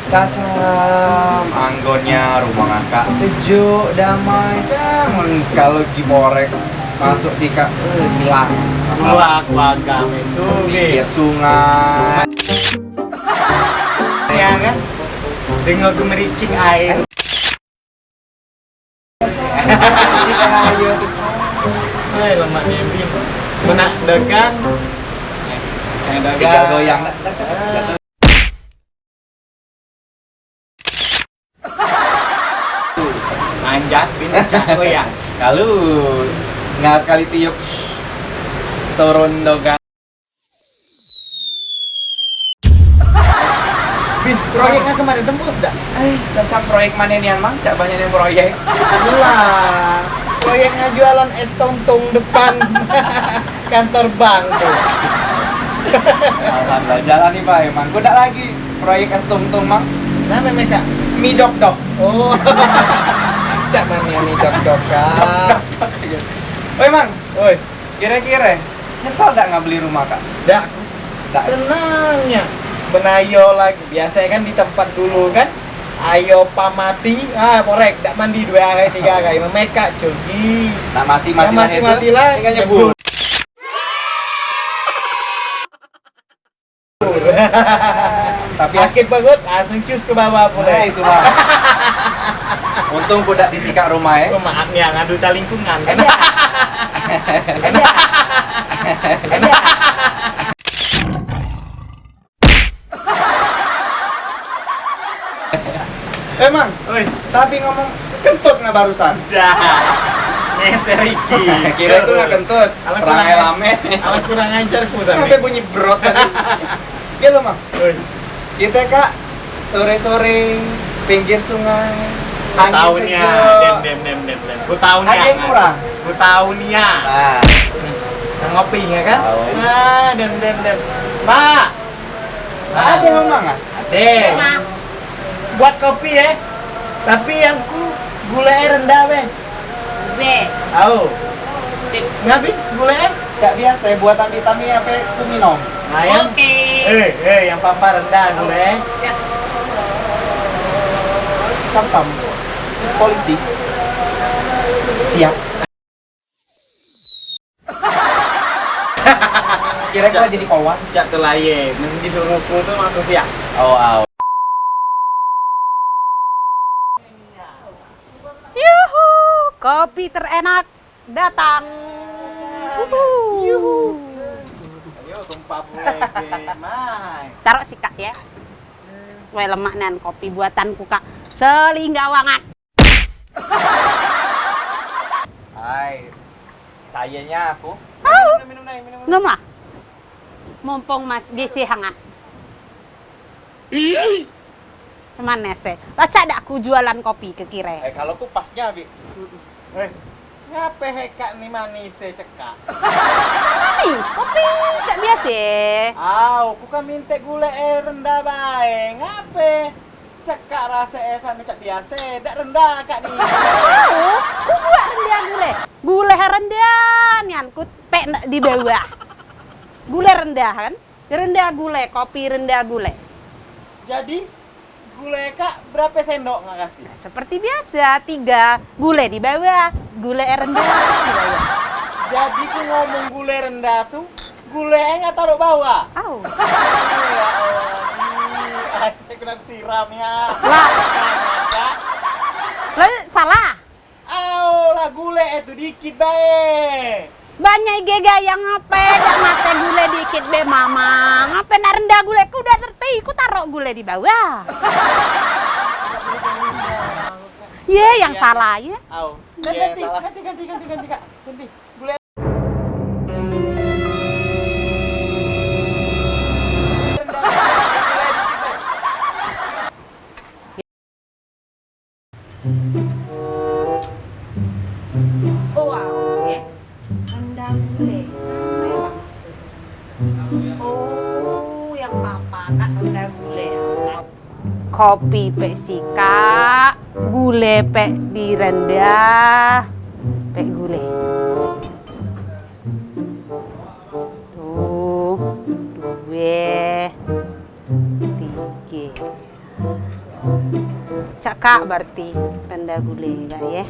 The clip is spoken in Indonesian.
Cacam, anggonnya rumah kakak sejuk, damai, jangan kalau diborek masuk sih kak, hilang. Masalah keluarga itu, Pinggir sungai. ya kan? Dengar gemericing air. Si kayu tuh. Hai, lemak bim. Menak dagang. Saya dagang. Tinggal goyang. Manjat bin goyang. Kalau nggak sekali tiup turun dogan. Bin, proyeknya kemarin tembus dah. Cacam proyek mana nih mang? Cak banyak yang proyek. Itulah. Proyeknya jualan es tongtong depan kantor bank tuh. Alhamdulillah jalan nih pak emang. Kuda lagi proyek es tung mang. Nah, Meka. Mie dok. Oh. Cak mania nih dok kak. Oi mang, Oi, kira-kira nyesal nggak beli rumah kak? dak. Nggak. Senangnya benayo lagi. Biasanya kan di tempat dulu kan. Ayo pamati, korek, dak mandi 2 hari 3 hari. Memeka cuci. Nak mati lah. tinggal nyebur. Tapi Sakit banget, langsung cus ke bawah nah boleh. itu lah. Untung kuda disikak rumah ya. Oh, maaf nih, ngadu lingkungan kan. Emang, Oi, tapi ngomong kentut nggak barusan? dah. Ngeser iki. Kira itu nggak kentut, Alat perangai kurang- lame. Alat kurang ajar ku Sampai sampe. bunyi brot tadi. Iya loh mang. Oi, Kita kak sore-sore pinggir sungai, angin tahunnya. sejuk. Dem. Ku tahunnya. Ada yang kurang? Ku tahunnya. Nah, Ngopi ya kan? Tahu. Nah, dem. Mbak. ada yang mang ah? Ada. Buat kopi ya. Tapi yang gula rendah be. Tahu. Sip. Ngapain gula? Cak biasa buatan vitamin apa ku minum. Nah, yang yang papa rendah gula. Siap. Sampam polisi siap. Kira-kira jadi polwan. Cak telaye, mesti disuruhku tuh langsung siap. Oh. Yuhu, kopi terenak datang. Yuhu. Ayo tumpah mulai mai. Taruh sih kak ya. Wah lemak nan kopi buatanku kak. Selinggawangan. Hai. Sayanya aku. Minum. Ngom lah. Mumpung mas diisi hangat. Cuman nese. Baca dak aku jualan kopi ke kire. Kalau ku pasnya Bi. Ngape heka nih manis cekak? Manis, kopi cak biasa. Ku kan minta gula rendah bae. Ngape? Cekak rasa sampe cak biasa, dak rendah kak nih. Tahu, ku buat rendah gule. Gule rendah nian ku pek di bawah. Gule rendah kan? Rendah gule, kopi rendah gule. Jadi gula kak berapa sendok nggak kasih? Seperti biasa, 3 gule di bawah, gule rendah di bawah. Jadi ku ngomong gula rendah tuh, gula nggak taruh bawah. Au. Ya Allah, saya kena siram ya. Lah, lo salah. Lah gula itu dikit bae. Banyak gega yang ngape, dak mate gule dikit be mama. Ngape nak rendah gule, ku udah terti, ku taruh gule di bawah. Ye, yang salah ya. Ganti kak. Ganti. Gula. Wow, ya. Rendah gule. Apa yang maksudnya? Oh, yang papa kak rendah gule. Kopi pek sika, gule pek direndah, pek gule. Tuh. kak berarti rendah gulai kak ya.